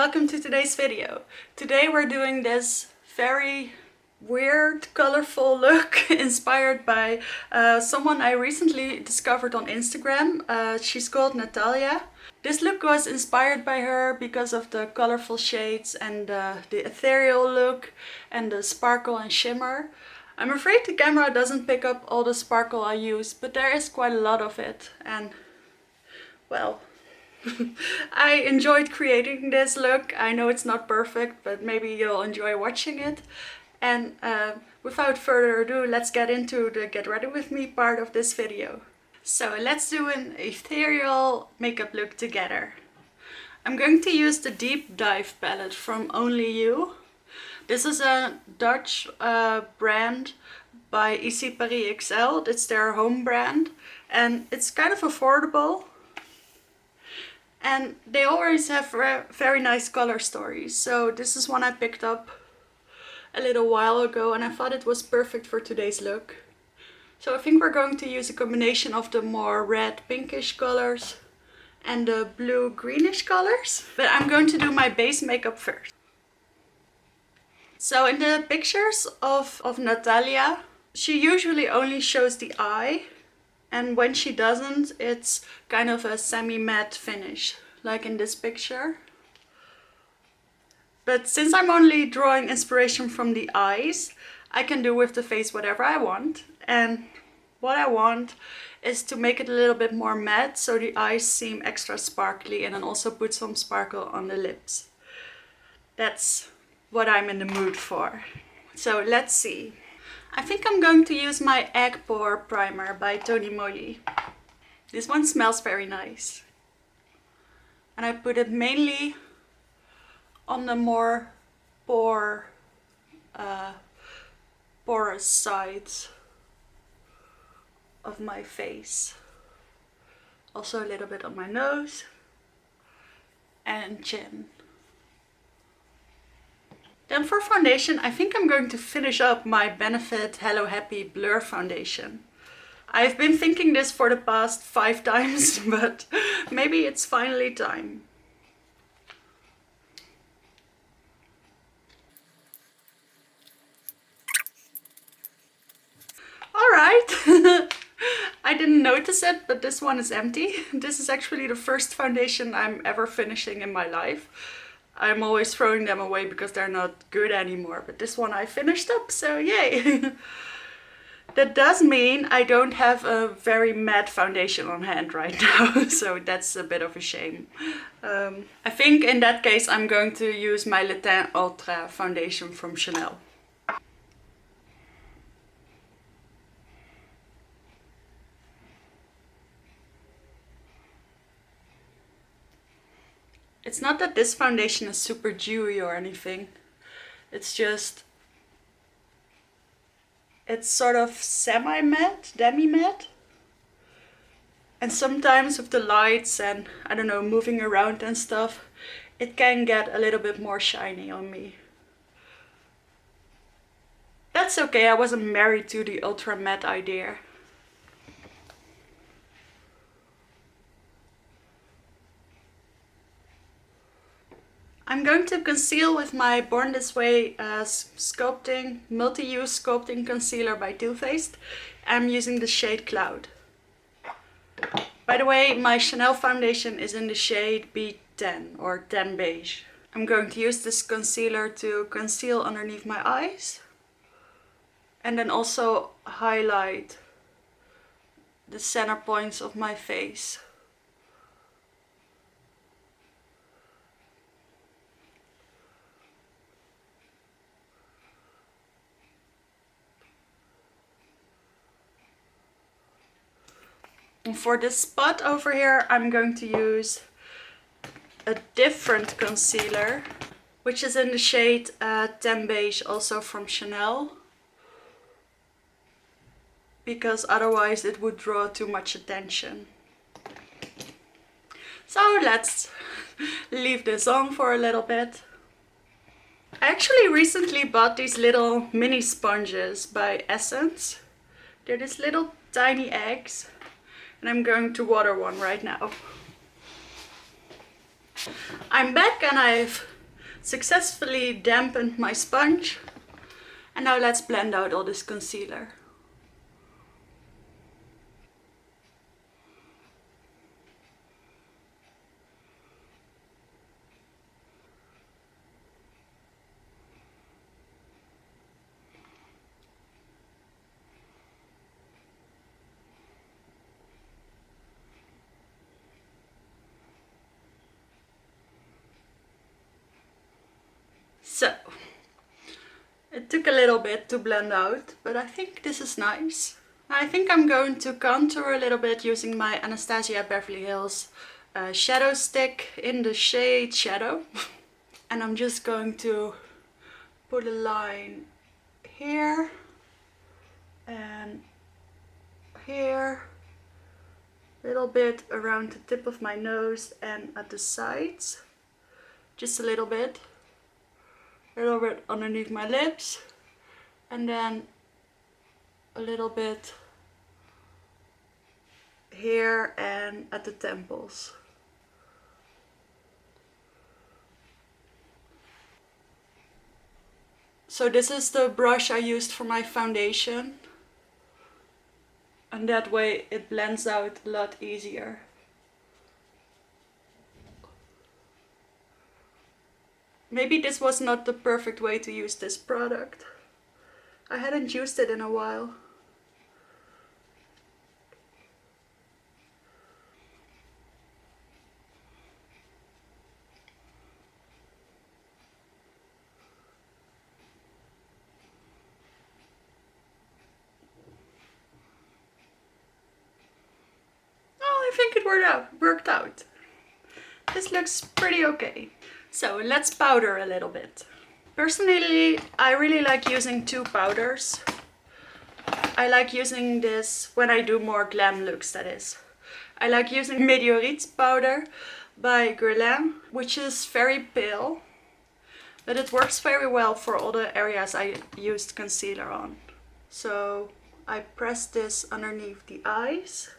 welcome to today's video. Today we're doing this very weird, colorful look inspired by someone I recently discovered on Instagram. She's called Natalia. This look was inspired by her because of the colorful shades and the ethereal look and the sparkle and shimmer. I'm afraid the camera doesn't pick up all the sparkle I use, but there is quite a lot of it, and well, I enjoyed creating this look. I know it's not perfect, but maybe you'll enjoy watching it. And without further ado, let's get into the get ready with me part of this video. So let's do an ethereal makeup look together. I'm going to use the Deep Dive palette from Only You. This is a Dutch brand by Ici Paris XL. It's their home brand and it's kind of affordable. And they always have very nice color stories. So this is one I picked up a little while ago and I thought it was perfect for today's look. So I think we're going to use a combination of the more red pinkish colors and the blue greenish colors. But I'm going to do my base makeup first. So in the pictures of Natalia, she usually only shows the eye. And when she doesn't, it's kind of a semi-matte finish, like in this picture. But since I'm only drawing inspiration from the eyes, I can do with the face whatever I want. And what I want is to make it a little bit more matte so the eyes seem extra sparkly, and then also put some sparkle on the lips. That's what I'm in the mood for. So let's see. I think I'm going to use my Egg Pore Primer by Tony Moly. This one smells very nice. And I put it mainly on the more porous sides of my face. Also a little bit on my nose and chin. Then for foundation, I think I'm going to finish up my Benefit Hello Happy Blur Foundation. I've been thinking this for the past 5 times, but maybe it's finally time. Alright, I didn't notice it, but this one is empty. This is actually the first foundation I'm ever finishing in my life. I'm always throwing them away because they're not good anymore, but this one I finished up, so yay! That does mean I don't have a very matte foundation on hand right now, so that's a bit of a shame. I think in that case I'm going to use my Le Teint Ultra foundation from Chanel. It's not that this foundation is super dewy or anything. It's just, it's sort of semi-matte, demi-matte. And sometimes with the lights and, I don't know, moving around and stuff, it can get a little bit more shiny on me. That's okay, I wasn't married to the ultra matte idea. I'm going to conceal with my Born This Way sculpting, multi-use sculpting concealer by Too Faced. I'm using the shade Cloud. By the way, my Chanel foundation is in the shade B10 or 10 beige. I'm going to use this concealer to conceal underneath my eyes and then also highlight the center points of my face. And for this spot over here, I'm going to use a different concealer, which is in the shade 10 beige, also from Chanel. Because otherwise it would draw too much attention. So let's leave this on for a little bit. I actually recently bought these little mini sponges by Essence. They're these little tiny eggs. And I'm going to water one right now. I'm back and I've successfully dampened my sponge. And now let's blend out all this concealer. So, it took a little bit to blend out, but I think this is nice. I think I'm going to contour a little bit using my Anastasia Beverly Hills shadow stick in the shade Shadow. And I'm just going to put a line here and here, a little bit around the tip of my nose and at the sides, just a little bit underneath my lips, and then a little bit here and at the temples. So this is the brush I used for my foundation, and that way it blends out a lot easier. Maybe this was not the perfect way to use this product. I hadn't used it in a while. Oh, I think it worked out. This looks pretty okay. So let's powder a little bit. Personally, I really like using two powders. I like using this when I do more glam looks, that is. I like using Meteorites powder by Guerlain, which is very pale, but it works very well for all the areas I used concealer on. So I press this underneath the eyes.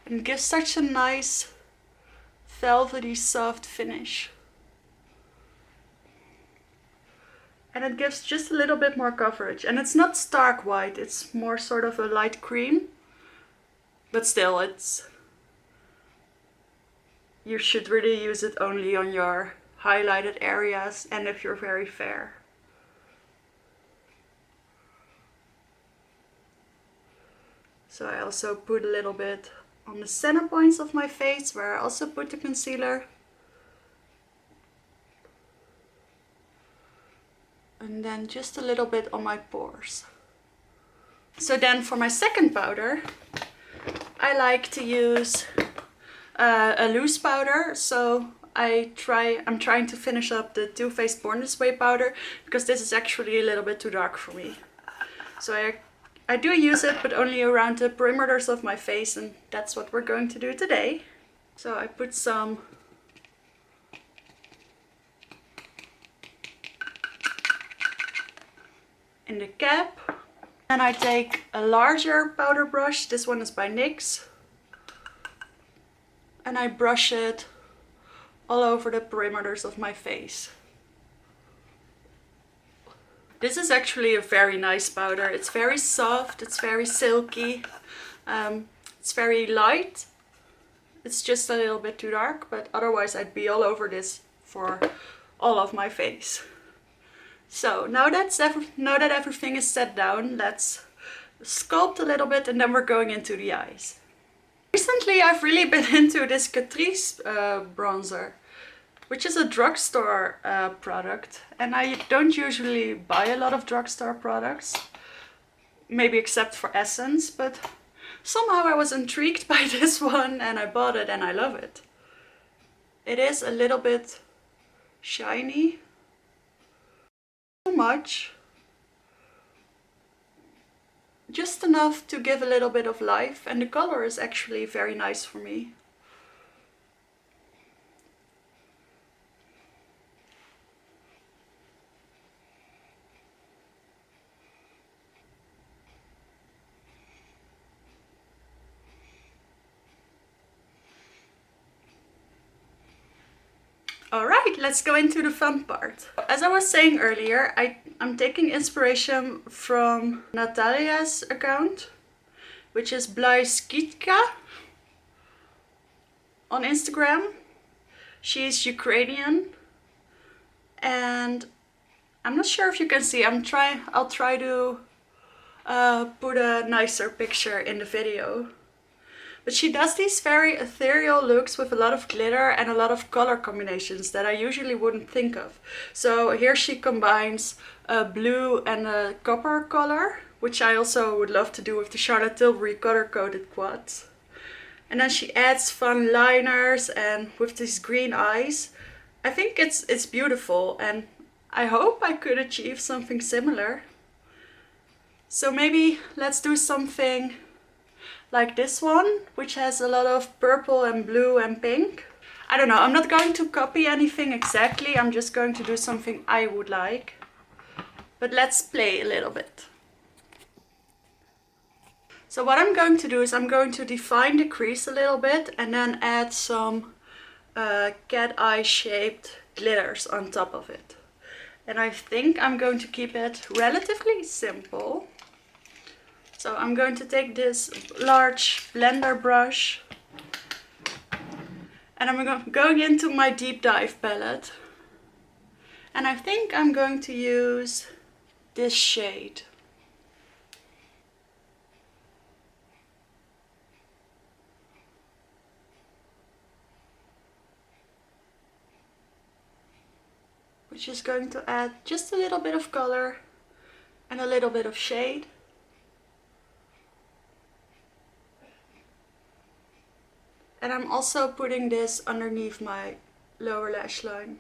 And it gives such a nice velvety soft finish. And it gives just a little bit more coverage. And it's not stark white, it's more sort of a light cream. But still, you should really use it only on your highlighted areas and if you're very fair. So I also put a little bit on the center points of my face, where I also put the concealer. And then just a little bit on my pores. So then for my second powder, I like to use a loose powder. So I'm trying to finish up the Too Faced Born This Way powder, because this is actually a little bit too dark for me. So I do use it, but only around the perimeters of my face, and that's what we're going to do today. So I put some in the cap. Then I take a larger powder brush, this one is by NYX, and I brush it all over the perimeters of my face. This is actually a very nice powder. It's very soft, it's very silky, it's very light. It's just a little bit too dark, but otherwise I'd be all over this for all of my face. So now that everything is set down, let's sculpt a little bit and then we're going into the eyes. Recently I've really been into this Catrice bronzer, which is a drugstore product, and I don't usually buy a lot of drugstore products, maybe except for Essence, but somehow I was intrigued by this one and I bought it and I love it. It is a little bit shiny, too much, just enough to give a little bit of life, and the color is actually very nice for me. Alright, let's go into the fun part. As I was saying earlier, I'm taking inspiration from Natalia's account, which is Blyskitka on Instagram. She's Ukrainian, and I'm not sure if you can see. I'll try to put a nicer picture in the video. But she does these very ethereal looks with a lot of glitter and a lot of color combinations that I usually wouldn't think of. So here she combines a blue and a copper color, which I also would love to do with the Charlotte Tilbury color coded quads. And then she adds fun liners and with these green eyes. I think it's beautiful, and I hope I could achieve something similar. So maybe let's do something like this one, which has a lot of purple and blue and pink. I don't know, I'm not going to copy anything exactly, I'm just going to do something I would like. But let's play a little bit. So what I'm going to do is I'm going to define the crease a little bit and then add some cat eye shaped glitters on top of it. And I think I'm going to keep it relatively simple. So I'm going to take this large blender brush and I'm going into my deep dive palette. And I think I'm going to use this shade. Which is going to add just a little bit of color and a little bit of shade. And I'm also putting this underneath my lower lash line.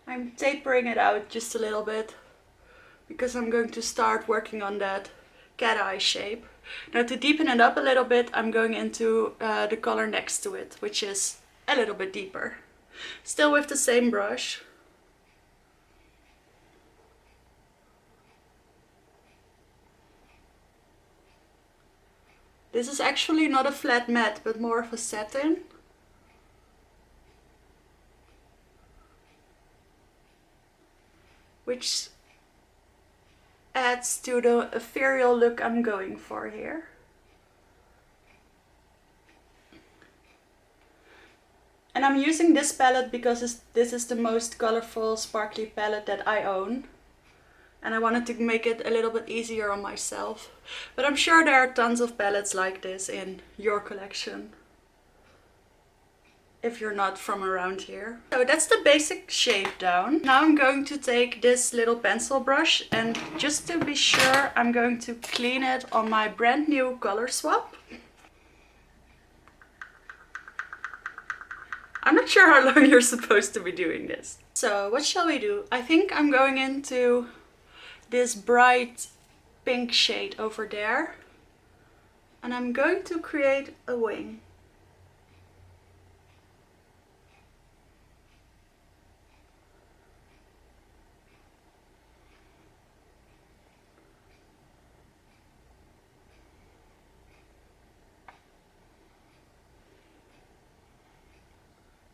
I'm tapering it out just a little bit because I'm going to start working on that cat eye shape. Now to deepen it up a little bit, I'm going into the color next to it, which is a little bit deeper. Still with the same brush. This is actually not a flat matte, but more of a satin. Which adds to the ethereal look I'm going for here. And I'm using this palette because this is the most colorful, sparkly palette that I own. And I wanted to make it a little bit easier on myself. But I'm sure there are tons of palettes like this in your collection, if you're not from around here. So that's the basic shape down. Now I'm going to take this little pencil brush and just to be sure, I'm going to clean it on my brand new color swap. I'm not sure how long you're supposed to be doing this. So what shall we do? I think I'm going into this bright pink shade over there. And I'm going to create a wing.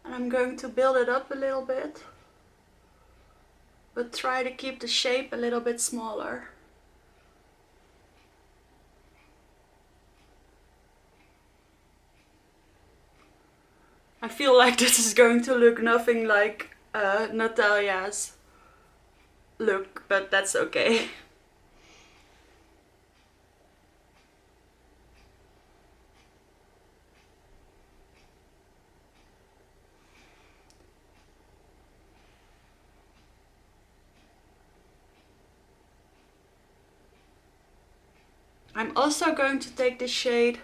And I'm going to build it up a little bit, but try to keep the shape a little bit smaller. I feel like this is going to look nothing like Natalia's look, but that's okay. I'm also going to take this shade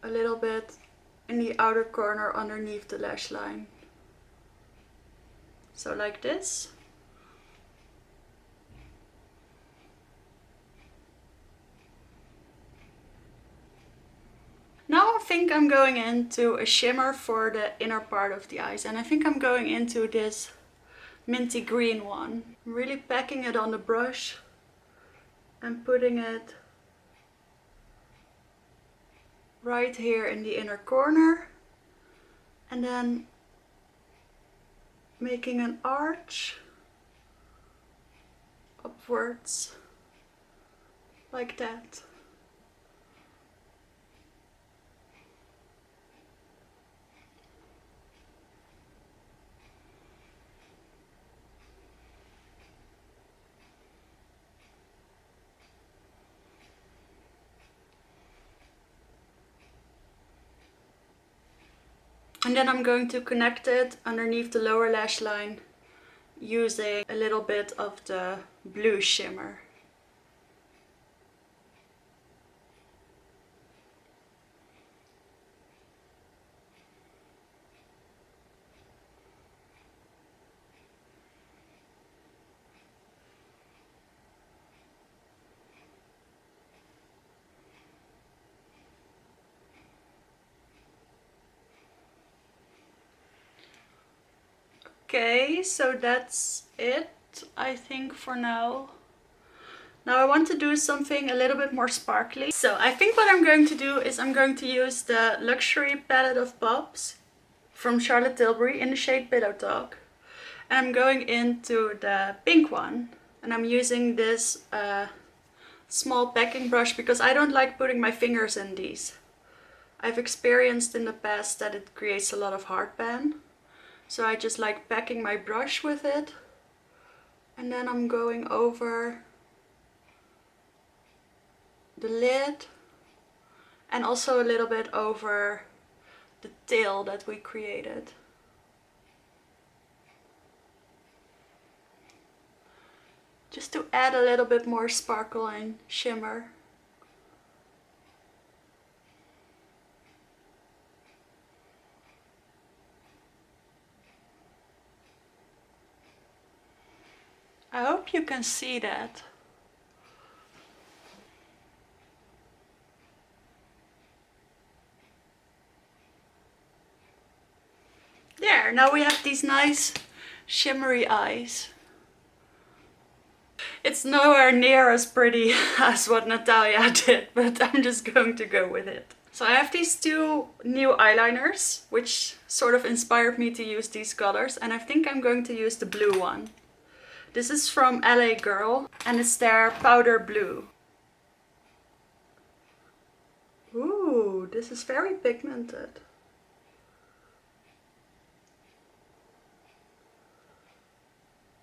a little bit in the outer corner underneath the lash line. So like this. Now I think I'm going into a shimmer for the inner part of the eyes, and I think I'm going into this minty green one. I'm really packing it on the brush and putting it right here in the inner corner, and then making an arch upwards like that. And then I'm going to connect it underneath the lower lash line using a little bit of the blue shimmer. Okay, so that's it, I think, for now. Now I want to do something a little bit more sparkly. So I think what I'm going to do is I'm going to use the Luxury Palette of Pops from Charlotte Tilbury in the shade Pillow Talk. And I'm going into the pink one. And I'm using this small packing brush because I don't like putting my fingers in these. I've experienced in the past that it creates a lot of heartburn. So I just like packing my brush with it. And then I'm going over the lid and also a little bit over the tail that we created. Just to add a little bit more sparkle and shimmer. I hope you can see that. There, now we have these nice shimmery eyes. It's nowhere near as pretty as what Natalia did, but I'm just going to go with it. So I have these two new eyeliners, which sort of inspired me to use these colors, and I think I'm going to use the blue one. This is from LA Girl, and it's their powder blue. Ooh, this is very pigmented.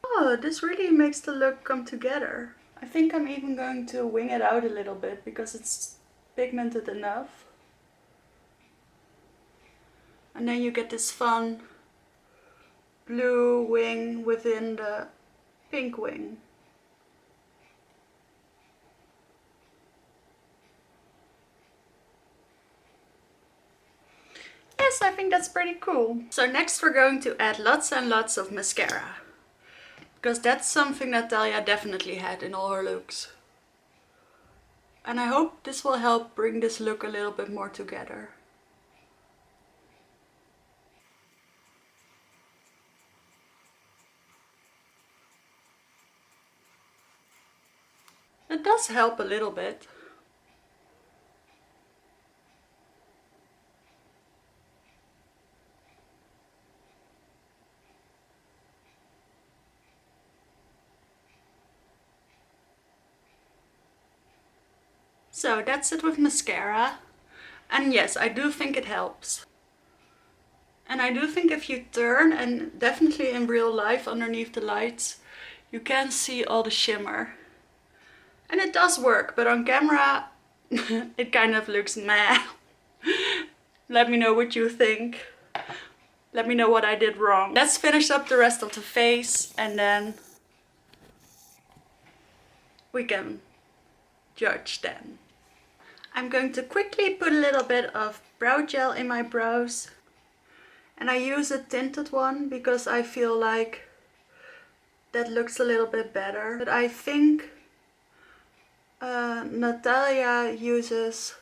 Oh, this really makes the look come together. I think I'm even going to wing it out a little bit because it's pigmented enough. And then you get this fun blue wing within the pink wing. Yes, I think that's pretty cool. So next we're going to add lots and lots of mascara. Because that's something Natalia definitely had in all her looks. And I hope this will help bring this look a little bit more together. It does help a little bit. So that's it with mascara. And yes, I do think it helps. And I do think if you turn, and definitely in real life underneath the lights, you can see all the shimmer. And it does work, but on camera it kind of looks meh. Let me know what you think. Let me know what I did wrong. Let's finish up the rest of the face and then we can judge then. I'm going to quickly put a little bit of brow gel in my brows. And I use a tinted one because I feel like that looks a little bit better. But I think Natalia uses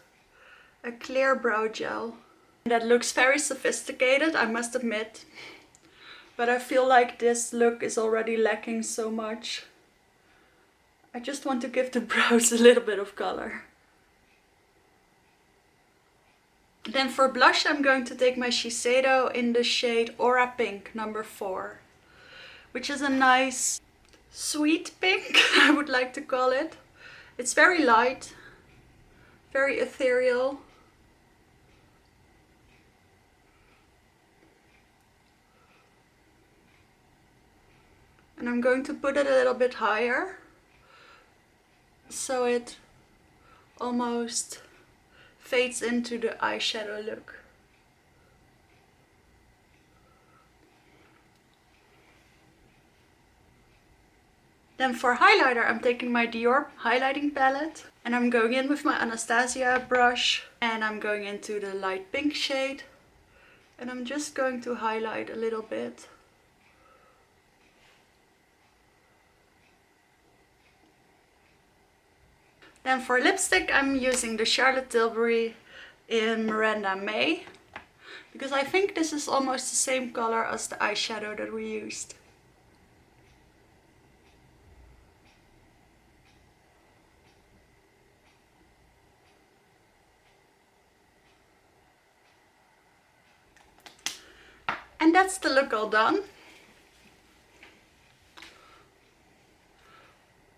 a clear brow gel. That looks very sophisticated, I must admit. but I feel like this look is already lacking so much. I just want to give the brows a little bit of color. Then for blush, I'm going to take my Shiseido in the shade Aura Pink number 4, which is a nice sweet pink, I would like to call it. It's very light, very ethereal. And I'm going to put it a little bit higher, so it almost fades into the eyeshadow look. Then for highlighter, I'm taking my Dior highlighting palette and I'm going in with my Anastasia brush and I'm going into the light pink shade and I'm just going to highlight a little bit. Then for lipstick, I'm using the Charlotte Tilbury in Miranda May, because I think this is almost the same color as the eyeshadow that we used. And that's the look all done.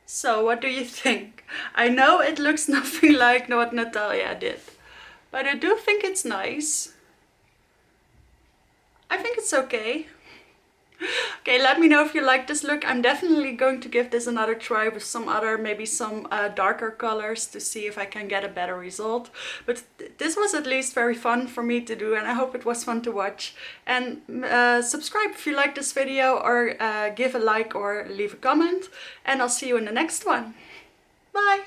So what do you think? I know it looks nothing like what Natalia did, but I do think it's nice. I think it's okay. Okay, let me know if you like this look. I'm definitely going to give this another try with some other, maybe some darker colors to see if I can get a better result. But this was at least very fun for me to do and I hope it was fun to watch. And subscribe if you like this video or give a like or leave a comment. And I'll see you in the next one. Bye!